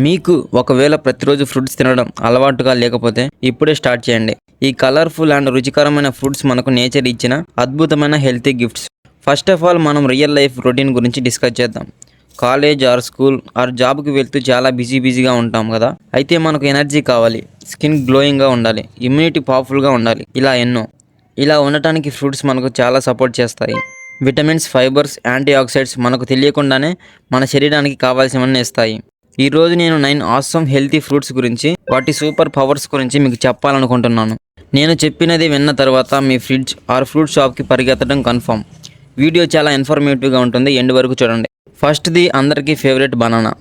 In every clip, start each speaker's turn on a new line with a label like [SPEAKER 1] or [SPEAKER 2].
[SPEAKER 1] మీకు ఒకవేళ ప్రతిరోజు ఫ్రూట్స్ తినడం అలవాటుగా లేకపోతే ఇప్పుడే స్టార్ట్ చేయండి. ఈ కలర్ఫుల్ అండ్ రుచికరమైన ఫ్రూట్స్ మనకు నేచర్ ఇచ్చిన అద్భుతమైన healthy gifts. First of all మనం రియల్ లైఫ్ రొటీన్ గురించి డిస్కస్ చేద్దాం. కాలేజ్ ఆర్ స్కూల్ ఆర్ జాబ్కి వెళ్తూ చాలా బిజీగా ఉంటాం కదా. అయితే మనకు ఎనర్జీ కావాలి, స్కిన్ గ్లోయింగ్గా ఉండాలి, ఇమ్యూనిటీ పవర్ఫుల్గా ఉండాలి, ఇలా ఉండటానికి ఫ్రూట్స్ మనకు చాలా సపోర్ట్ చేస్తాయి. విటమిన్స్, ఫైబర్స్, యాంటీ ఆక్సిడెంట్స్ మనకు తెలియకుండానే మన శరీరానికి కావాల్సినవన్నీ ఇస్తాయి. ఈరోజు నేను 9 ఆసమ్ హెల్తీ ఫ్రూట్స్ గురించి, వాటి సూపర్ పవర్స్ గురించి మీకు చెప్పాలనుకుంటున్నాను. నేను చెప్పినది విన్న తర్వాత మీ ఫ్రిడ్జ్ ఆర్ ఫ్రూట్ షాప్కి పరిగెత్తడం కన్ఫర్మ్. వీడియో చాలా ఇన్ఫర్మేటివ్గా ఉంటుంది, ఎండ్ వరకు చూడండి. ఫస్ట్ది అందరికీ ఫేవరెట్ బనానా.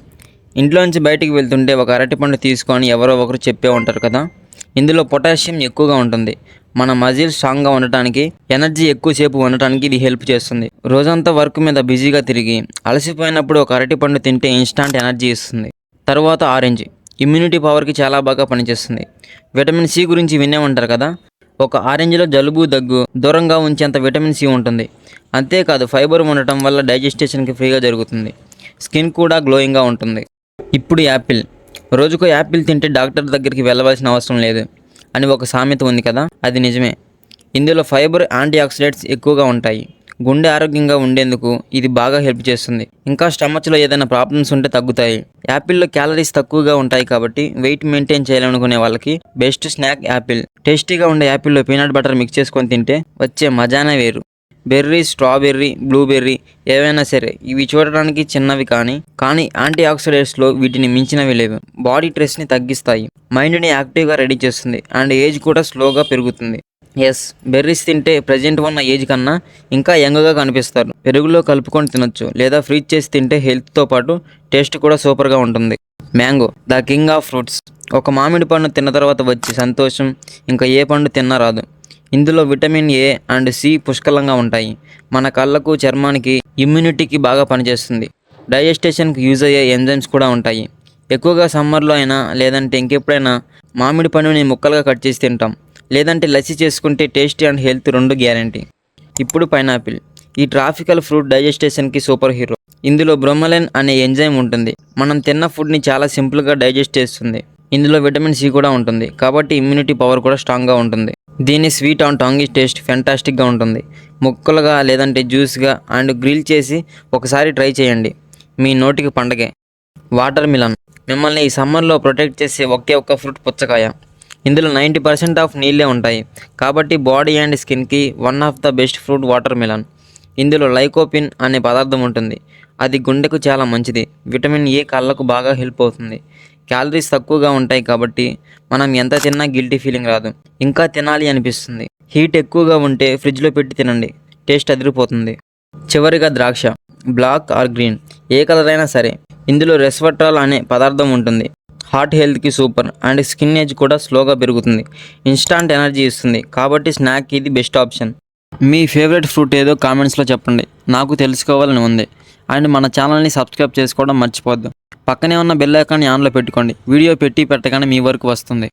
[SPEAKER 1] ఇంట్లోంచి బయటికి వెళ్తుంటే ఒక అరటిపండు తీసుకొని ఎవరో ఒకరు చెప్పే ఉంటారు కదా. ఇందులో పొటాషియం ఎక్కువగా ఉంటుంది. మన మజిల్ స్ట్రాంగ్గా ఉండటానికి, ఎనర్జీ ఎక్కువసేపు ఉండటానికి ఇది హెల్ప్ చేస్తుంది. రోజంతా వర్క్ మీద బిజీగా తిరిగి అలసిపోయినప్పుడు ఒక అరటిపండు తింటే ఇన్స్టాంట్ ఎనర్జీ ఇస్తుంది. తర్వాత ఆరెంజ్ ఇమ్యూనిటీ పవర్కి చాలా బాగా పనిచేస్తుంది. విటమిన్ సి గురించి వినే ఉంటారు కదా. ఒక ఆరెంజ్లో జలుబు, దగ్గు దూరంగా ఉంచేంత విటమిన్ సి ఉంటుంది. అంతేకాదు ఫైబర్ ఉండటం వల్ల డైజెస్టేషన్కి ఫ్రీగా జరుగుతుంది. స్కిన్ కూడా గ్లోయింగ్గా ఉంటుంది. ఇప్పుడు యాపిల్. రోజుకో యాపిల్ తింటే డాక్టర్ దగ్గరికి వెళ్ళవలసిన అవసరం లేదు అని ఒక సామెత ఉంది కదా, అది నిజమే. ఇందులో ఫైబర్, యాంటీ ఆక్సిడెంట్స్ ఎక్కువగా ఉంటాయి. గుండె ఆరోగ్యంగా ఉండేందుకు ఇది బాగా హెల్ప్ చేస్తుంది. ఇంకా స్టమచ్లో ఏదైనా ప్రాబ్లమ్స్ ఉంటే తగ్గుతాయి. యాపిల్లో క్యాలరీస్ తక్కువగా ఉంటాయి కాబట్టి వెయిట్ మెయింటైన్ చేయాలనుకునే వాళ్ళకి బెస్ట్ స్నాక్ యాపిల్. టేస్టీగా ఉండే యాపిల్లో పీనట్ బటర్ మిక్స్ చేసుకొని తింటే వచ్చే మజానే వేరు. బెర్రీ, స్ట్రాబెర్రీ, బ్లూబెర్రీ ఏవైనా సరే, ఇవి చూడడానికి చిన్నవి కానీ యాంటీ ఆక్సిడెంట్స్లో వీటిని మించినవి లేవు. బాడీ స్ట్రెస్ని తగ్గిస్తాయి, మైండ్ని యాక్టివ్గా రెడీ చేస్తుంది అండ్ ఏజ్ కూడా స్లోగా పెరుగుతుంది. ఎస్, బెర్రీస్ తింటే ప్రజెంట్ ఉన్న ఏజ్ కన్నా ఇంకా యంగ్గా కనిపిస్తారు. పెరుగులో కలుపుకొని తినొచ్చు లేదా ఫ్రీజ్ చేసి తింటే హెల్త్తో పాటు టేస్ట్ కూడా సూపర్గా ఉంటుంది. Mango, the king of fruits. ఒక మామిడి పండు తిన్న తర్వాత వచ్చే సంతోషం ఇంకా ఏ పండు తిన్నా రాదు. ఇందులో విటమిన్ ఏ అండ్ సి పుష్కలంగా ఉంటాయి. మన కళ్ళకు, చర్మానికి, ఇమ్యూనిటీకి బాగా పనిచేస్తుంది. డైజెస్టేషన్కి యూజ్ అయ్యే ఎంజైమ్స్ కూడా ఉంటాయి. ఎక్కువగా సమ్మర్లో అయినా లేదంటే ఇంకెప్పుడైనా మామిడి పండుని ముక్కలుగా కట్ చేసి తింటాం. లేదంటే లస్సీ చేసుకుంటే టేస్టీ అండ్ హెల్త్ రెండు గ్యారంటీ. ఇప్పుడు పైనాపిల్. ఈ ట్రాపికల్ ఫ్రూట్ డైజెస్టేషన్కి సూపర్ హీరో. ఇందులో బ్రోమలైన్ అనే ఎంజైమ్ ఉంటుంది. మనం తిన్న ఫుడ్ని చాలా సింపుల్గా డైజెస్ట్ చేస్తుంది. ఇందులో విటమిన్ సి కూడా ఉంటుంది కాబట్టి ఇమ్యూనిటీ పవర్ కూడా స్ట్రాంగ్గా ఉంటుంది. దీని స్వీట్ అండ్ టాంగీ టేస్ట్ ఫెంటాస్టిక్గా ఉంటుంది. ముక్కలుగా లేదంటే జ్యూస్గా అండ్ గ్రిల్ చేసి ఒకసారి ట్రై చేయండి, మీ నోటికి పండగే. Water melon. మిమ్మల్ని ఈ సమ్మర్లో ప్రొటెక్ట్ చేసే ఒకే ఒక్క ఫ్రూట్ పుచ్చకాయ. ఇందులో 90% ఆఫ్ నీళ్ళే ఉంటాయి కాబట్టి బాడీ అండ్ స్కిన్కి one of the best fruit water melon. ఇందులో లైకోపిన్ అనే పదార్థం ఉంటుంది. అది గుండెకు చాలా మంచిది. విటమిన్ ఏ కళ్ళకు బాగా హెల్ప్ అవుతుంది. క్యాలరీస్ తక్కువగా ఉంటాయి కాబట్టి మనం ఎంత తిన్నా గిల్టీ ఫీలింగ్ రాదు, ఇంకా తినాలి అనిపిస్తుంది. హీట్ ఎక్కువగా ఉంటే ఫ్రిడ్జ్లో పెట్టి తినండి, టేస్ట్ అదిరిపోతుంది. చివరిగా ద్రాక్ష. బ్లాక్ ఆర్ గ్రీన్, ఏ కలర్ అయినా సరే. ఇందులో రెస్వెట్రాల్ అనే పదార్థం ఉంటుంది. హార్ట్ హెల్త్కి సూపర్ అండ్ స్కిన్ ఏజ్ కూడా స్లోగా పెరుగుతుంది. ఇన్స్టాంట్ ఎనర్జీ ఇస్తుంది కాబట్టి స్నాక్ ఇది బెస్ట్ ఆప్షన్. మీ ఫేవరెట్ ఫ్రూట్ ఏదో కామెంట్స్లో చెప్పండి, నాకు తెలుసుకోవాలని ఉంది. అండ్ మన ఛానల్ని సబ్స్క్రైబ్ చేసుకోవడం మర్చిపోద్దు. పక్కనే ఉన్న బెల్ ఐకాన్ని ఆన్లో పెట్టుకోండి. వీడియో పెట్టగానే మీ వరకు వస్తుంది.